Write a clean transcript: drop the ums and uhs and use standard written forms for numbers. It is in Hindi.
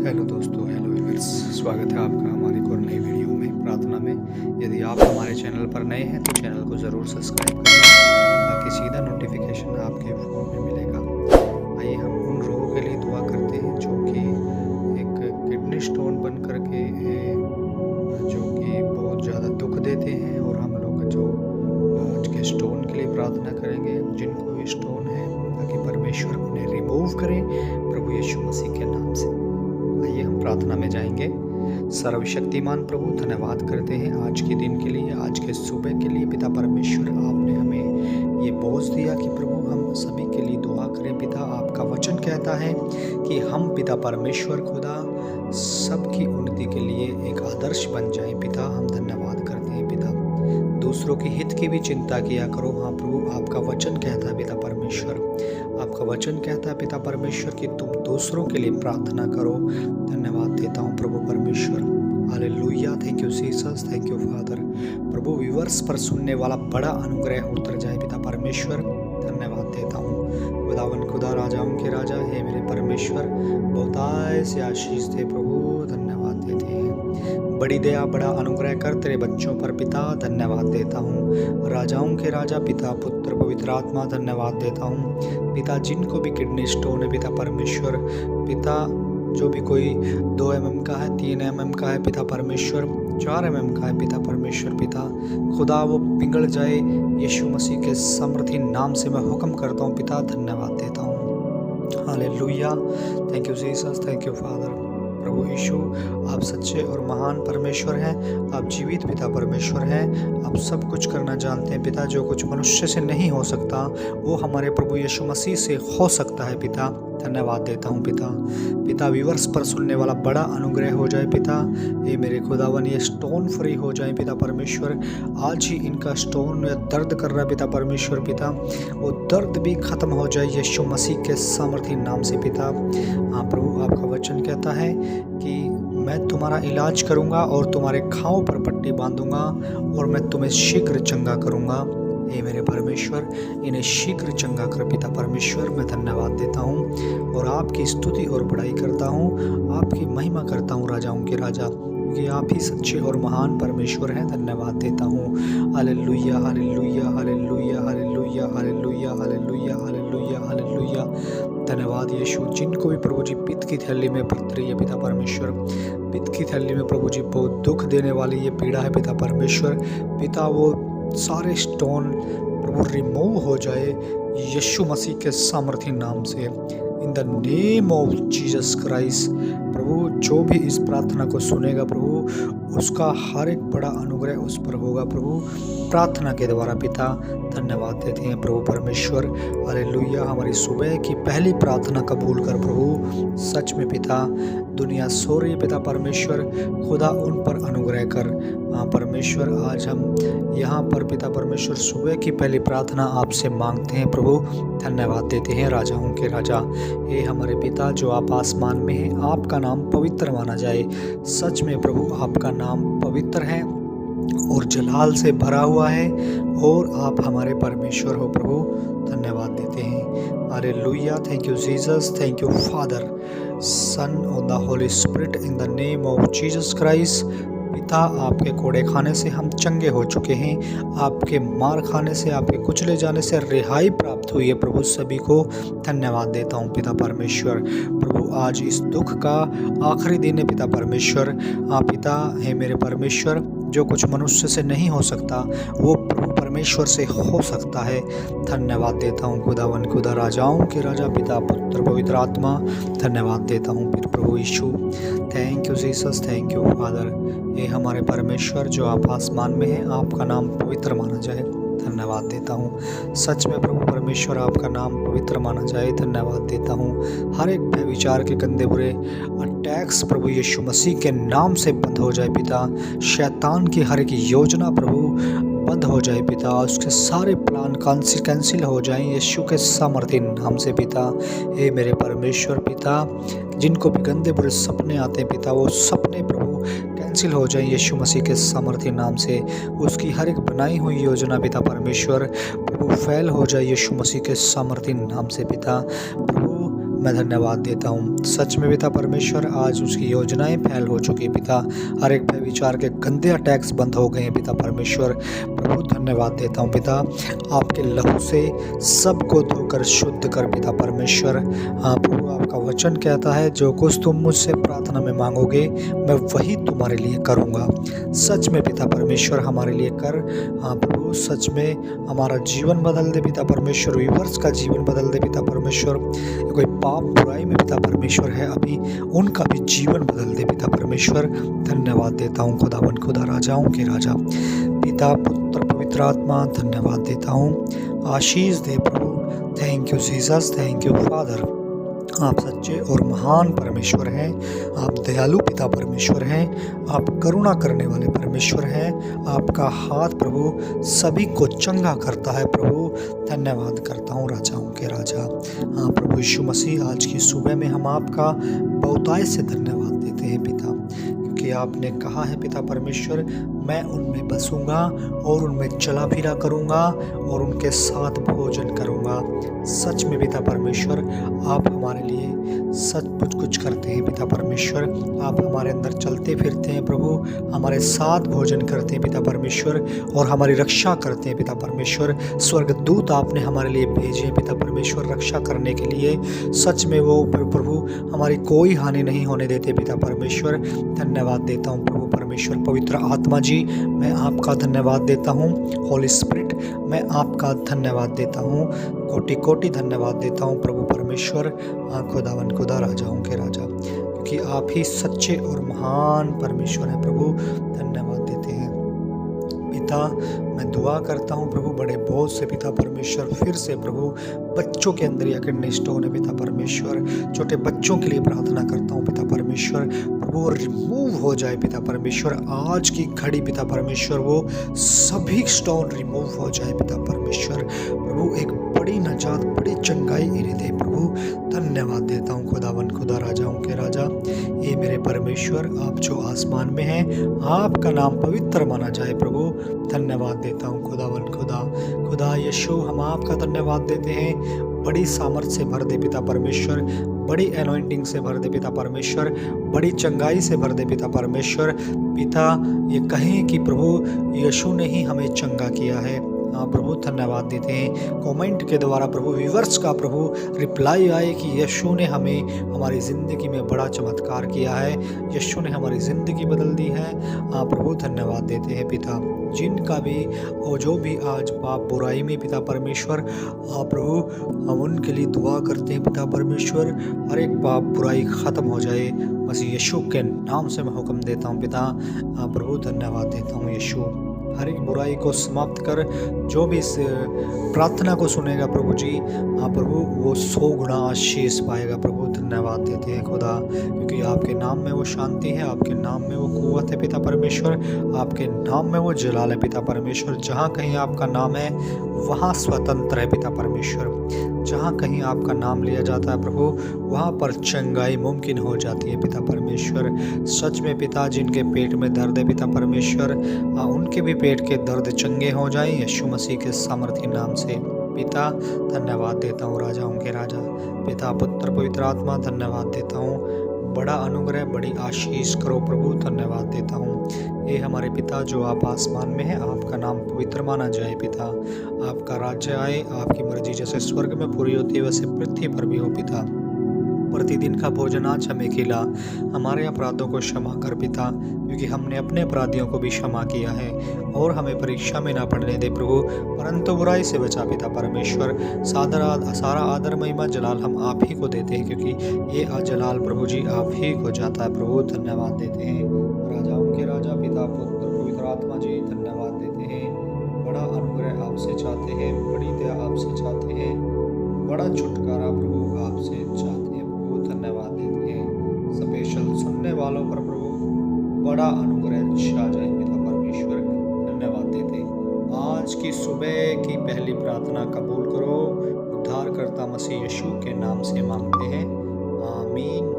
हेलो दोस्तों, हेलो व्यूअर्स। स्वागत है आपका हमारी एक और नई वीडियो में, प्रार्थना में। यदि आप हमारे चैनल पर नए हैं तो चैनल को ज़रूर सब्सक्राइब करें ताकि सीधा नोटिफिकेशन आपके फ़ोन में मिलेगा। आइए हम उन लोगों के लिए दुआ करते हैं जो कि एक किडनी स्टोन बन कर के जो कि बहुत ज़्यादा दुख देते हैं, और हम लोग जो आज के स्टोन के लिए प्रार्थना करेंगे जिनको भी स्टोन है, ताकि परमेश्वर उन्हें रिमूव करें प्रभु यीशु मसीह के नाम से। आइए हम प्रार्थना में जाएंगे। सर्वशक्तिमान प्रभु, धन्यवाद करते हैं आज के दिन के लिए, आज के सुबह के लिए। पिता परमेश्वर, आपने हमें ये बोझ दिया कि प्रभु हम सभी के लिए दुआ करें। पिता, आपका वचन कहता है कि हम पिता परमेश्वर खुदा सबकी उन्नति के लिए एक आदर्श बन जाए। पिता, हम धन्यवाद करते हैं। पिता, दूसरों के हित की भी चिंता किया करो। हाँ प्रभु, आपका वचन कहता है पिता परमेश्वर, आपका वचन कहता है पिता परमेश्वर कि तुम दूसरों के लिए प्रार्थना करो। धन्यवाद देता हूँ प्रभु परमेश्वर। Hallelujah, thank you Jesus, thank you father. Prabhu, viewers पर सुनने वाला बड़ा अनुग्रह उतर जाए पिता परमेश्वर। धन्यवाद देता हूँ खुदावन खुदा, राजाओं के राजा है मेरे परमेश्वर। बहुताय से आशीष दे प्रभु, धन्यवाद देते हैं। बड़ी दया, बड़ा अनुग्रह कर तेरे बच्चों पर पिता, धन्यवाद देता हूँ। राजाओं के राजा पिता, पुत्र, पवित्र आत्मा, धन्यवाद देता हूँ। पिता, जिनको भी किडनी स्टोन है पिता परमेश्वर, पिता जो भी कोई 2 mm का है, 3 mm का है पिता परमेश्वर, 4 mm का है पिता परमेश्वर। पिता खुदा, वो पिघल जाए यीशु मसीह के समर्थी नाम से मैं हुक्म करता हूँ पिता, धन्यवाद देता हूँ। Hallelujah, thank you Jesus, thank you father. प्रभु यीशु, आप सच्चे और महान परमेश्वर हैं, आप जीवित पिता परमेश्वर हैं। आप सब कुछ करना जानते हैं पिता। जो कुछ मनुष्य से नहीं हो सकता वो हमारे प्रभु यीशु मसीह से हो सकता है पिता, धन्यवाद देता हूँ पिता। पिता, व्यूअर्स पर सुनने वाला बड़ा अनुग्रह हो जाए पिता। ये मेरे खुदावन, ये स्टोन फ्री हो जाए पिता परमेश्वर। आज ही इनका स्टोन या दर्द कर रहा है पिता परमेश्वर, पिता वो दर्द भी खत्म हो जाए यीशु मसीह के सामर्थी नाम से पिता। हाँ प्रभु, आपका वचन कहता है कि मैं तुम्हारा इलाज करूँगा और तुम्हारे घाव पर पट्टी बांधूंगा और मैं तुम्हें शीघ्र चंगा करूँगा। हे मेरे परमेश्वर, इन्हें शीघ्र चंगा कर पिता परमेश्वर। मैं धन्यवाद देता हूँ और आपकी स्तुति और बड़ाई करता हूँ, आपकी महिमा करता हूँ राजाओं के राजा, क्योंकि आप ही सच्चे और महान परमेश्वर हैं। धन्यवाद देता हूँ। Hallelujah, hallelujah, hallelujah, hallelujah, hallelujah, hallelujah, hallelujah, hallelujah. धन्यवाद यीशु। जिनको भी प्रभु जी पित्त की थैली में पीड़ है पिता परमेश्वर, पित्त की थैली में प्रभु जी बहुत दुख देने वाली ये पीड़ा है पिता परमेश्वर, पिता वो सारे स्टोन प्रभु रिमूव हो जाए यीशु मसीह के सामर्थी नाम से, in the name of Jesus Christ. प्रभु, जो भी इस प्रार्थना को सुनेगा प्रभु, उसका हर एक बड़ा अनुग्रह उस पर होगा प्रभु, प्रार्थना के द्वारा पिता। धन्यवाद देते हैं प्रभु परमेश्वर। हालेलुया, हमारी सुबह की पहली प्रार्थना कबूल कर प्रभु। सच में पिता, दुनिया सो रही पिता परमेश्वर, खुदा उन पर अनुग्रह कर। हाँ परमेश्वर, आज हम यहाँ पर पिता परमेश्वर सुबह की पहली प्रार्थना आपसे मांगते हैं प्रभु। धन्यवाद देते हैं राजाओं के राजा। हे हमारे पिता जो आप आसमान में हैं, आपका नाम पवित्र माना जाए। सच में प्रभु, आपका नाम पवित्र है और जलाल से भरा हुआ है, और आप हमारे परमेश्वर हो प्रभु। धन्यवाद देते हैं। Hallelujah, thank you Jesus, thank you father, son और the holy spirit, in the name of Jesus Christ. पिता, आपके कोड़े खाने से हम चंगे हो चुके हैं, आपके मार खाने से, आपके कुचले जाने से रिहाई प्राप्त हुई है प्रभु। सभी को धन्यवाद देता हूँ पिता परमेश्वर। प्रभु, आज इस दुख का आखिरी दिन है पिता परमेश्वर। आप पिता है मेरे परमेश्वर, जो कुछ मनुष्य से नहीं हो सकता वो प्रभु परमेश्वर से हो सकता है। धन्यवाद देता हूँ खुदावन खुदा, राजाओं के राजा पिता, पुत्र, पवित्र आत्मा। धन्यवाद देता हूँ फिर प्रभु Yeshu. Thank you Jesus, thank you father. ये हमारे परमेश्वर जो आप आसमान में हैं, आपका नाम पवित्र माना जाए। धन्यवाद देता हूँ। सच में प्रभु परमेश्वर, आपका नाम पवित्र माना जाए। धन्यवाद देता हूँ। हर एक व्यभिचार के गंदे बुरे अटैक्स प्रभु यीशु मसीह के नाम से बंद हो जाए पिता। शैतान की हर एक योजना प्रभु बंद हो जाए पिता, उसके सारे प्लान कैंसिल हो जाएं यीशु के सामर्थी नाम से पिता। हे मेरे परमेश्वर पिता, जिनको भी गंदे बुरे सपने आते हैं पिता, वो सपने प्रभु कैंसिल हो जाए यीशु मसीह के सामर्थी नाम से। उसकी हर एक बनाई हुई योजना पिता परमेश्वर प्रभु फेल हो जाए यीशु मसीह के सामर्थी नाम से पिता। प्रभु मैं धन्यवाद देता हूँ। सच में पिता परमेश्वर, आज उसकी योजनाएं फैल हो चुकी पिता, हर एक व्यभिचार के गंदे अटैक्स बंद हो गए हैं पिता परमेश्वर। प्रभु धन्यवाद देता हूँ पिता, आपके लहू से सबको धोकर शुद्ध कर पिता परमेश्वर। हाँ प्रभु, आपका वचन कहता है जो कुछ तुम मुझसे प्रार्थना में मांगोगे मैं वही तुम्हारे लिए करूँगा। सच में पिता परमेश्वर हमारे लिए कर। हाँ प्रभु, सच में हमारा जीवन बदल दे पिता परमेश्वर, व्यूअर्स का जीवन बदल दे पिता परमेश्वर। कोई पाप बुराई में पिता परमेश्वर है अभी, उनका भी जीवन बदल दे पिता परमेश्वर। धन्यवाद देता हूँ खुदावन खुदा, राजाओं के राजा, पिता पुत्र पवित्र आत्मा, धन्यवाद देता हूँ। आशीष दे प्रभु। Thank you Jesus, thank you father. आप सच्चे और महान परमेश्वर हैं, आप दयालु पिता परमेश्वर हैं, आप करुणा करने वाले परमेश्वर हैं। आपका हाथ प्रभु सभी को चंगा करता है प्रभु। धन्यवाद करता हूँ राजाओं के राजा। हाँ प्रभु यीशु मसीह, आज की सुबह में हम आपका बहुताय से धन्यवाद देते हैं पिता, क्योंकि आपने कहा है पिता परमेश्वर, मैं उनमें बसूंगा और उनमें चला फिरा करूंगा और उनके साथ भोजन करूंगा। सच में पिता परमेश्वर, आप हमारे लिए सच कुछ करते हैं पिता परमेश्वर। आप हमारे अंदर चलते फिरते हैं प्रभु, हमारे साथ भोजन करते हैं पिता परमेश्वर और हमारी रक्षा करते हैं पिता परमेश्वर। स्वर्गदूत आपने हमारे लिए भेजे हैं पिता परमेश्वर रक्षा करने के लिए। सच में वो प्रभु हमारी कोई हानि नहीं होने देते पिता परमेश्वर। धन्यवाद देता हूँ प्रभु परमेश्वर। पवित्र आत्मा जी, मैं आपका धन्यवाद देता हूँ। होली स्पिरिट, मैं आपका धन्यवाद देता हूँ। कोटि कोटि धन्यवाद देता हूँ प्रभु परमेश्वर। खुदावन खुदा, राजाओं के राजा, क्योंकि आप ही सच्चे और महान परमेश्वर हैं प्रभु। धन्यवाद देते हैं पिता। मैं दुआ करता हूँ प्रभु बड़े बोझ से पिता परमेश्वर, फिर से प्रभु बच्चों के अंदर या किडनी स्टोन है पिता परमेश्वर, छोटे बच्चों के लिए प्रार्थना करता हूँ पिता परमेश्वर। प्रभु रिमूव हो जाए पिता परमेश्वर, आज की घड़ी पिता परमेश्वर, वो सभी स्टोन रिमूव हो जाए पिता परमेश्वर। प्रभु एक बड़ी नजात, बड़ी चंगाई इन्हें दे प्रभु। धन्यवाद देता हूँ खुदावन खुदा, राजाओं के राजा। ये मेरे परमेश्वर, आप जो आसमान में हैं, आपका नाम पवित्र माना जाए प्रभु। धन्यवाद देता हूँ खुदावन खुदा। खुदा यीशु, हम आपका धन्यवाद देते हैं। बड़ी सामर्थ से भर दे पिता परमेश्वर, बड़ी एनॉइंटिंग से भर दे पिता परमेश्वर, बड़ी चंगाई से भर दे पिता परमेश्वर। पिता ये कहें कि प्रभु यीशु ने ही हमें चंगा किया है। हाँ प्रभु, धन्यवाद देते हैं। कमेंट के द्वारा प्रभु व्यूअर्स का प्रभु रिप्लाई आए कि यीशु ने हमें हमारी ज़िंदगी में बड़ा चमत्कार किया है, यीशु ने हमारी ज़िंदगी बदल दी है। हाँ प्रभु, धन्यवाद देते हैं पिता। जिनका भी और जो भी आज पाप बुराई में पिता परमेश्वर, हाँ प्रभु, हम उनके लिए दुआ करते हैं पिता परमेश्वर। हर एक पाप बुराई ख़त्म हो जाए, मसीह यीशु के नाम से मैं हुक्म देता हूँ पिता। हाँ प्रभु, धन्यवाद देता हूँ यीशु। हर एक बुराई को समाप्त कर, जो भी इस प्रार्थना को सुनेगा प्रभु जी, हाँ प्रभु, वो 100 गुना आशीष पाएगा प्रभु। धन्यवाद देते हैं खुदा, क्योंकि आपके नाम में वो शांति है, आपके नाम में वो कुव्वत है पिता परमेश्वर, आपके नाम में वो जलाल है पिता परमेश्वर। जहाँ कहीं आपका नाम है वहाँ स्वतंत्र है पिता परमेश्वर। जहाँ कहीं आपका नाम लिया जाता है प्रभु, वहाँ पर चंगाई मुमकिन हो जाती है पिता परमेश्वर। सच में पिता, जिनके पेट में दर्द है पिता परमेश्वर, उनके भी पेट के दर्द चंगे हो जाए यीशु मसीह के सामर्थी नाम से पिता। धन्यवाद देता हूँ राजाओं के राजा, पिता पुत्र पवित्र आत्मा, धन्यवाद देता हूँ। बड़ा अनुग्रह, बड़ी आशीष करो प्रभु। धन्यवाद देता हूँ। ये हमारे पिता जो आप आसमान में हैं, आपका नाम पवित्र माना जाए पिता। आपका राज्य आए, आपकी मर्जी जैसे स्वर्ग में पूरी होती है वैसे पृथ्वी पर भी हो पिता। प्रतिदिन का भोजन आज हमें खिला, हमारे अपराधों को क्षमा कर पिता, क्योंकि हमने अपने अपराधियों को भी क्षमा किया है। और हमें परीक्षा में ना पड़ने दे प्रभु, परंतु बुराई से बचा पिता परमेश्वर। सारा आदर महिमा जलाल हम आप ही को देते हैं, क्योंकि ये जलाल प्रभु जी आप ही को जाता है प्रभु। धन्यवाद देते हैं राजाओं के राजा, पिता पुत्र पवित्र आत्मा जी, धन्यवाद देते हैं। बड़ा अनुग्रह आपसे चाहते हैं, बड़ी दया आपसे चाहते हैं, बड़ा छुटकारा प्रभु आपसे चाहते हैं प्रभु। धन्यवाद देते हैं। स्पेशल सुनने वालों पर प्रभु बड़ा अनुग्रह छा जाए पिता परमेश्वर। धन्यवाद देते हैं। आज की सुबह की पहली प्रार्थना कबूल करो, उद्धारकर्ता मसीह यीशु के नाम से मांगते हैं, आमीन।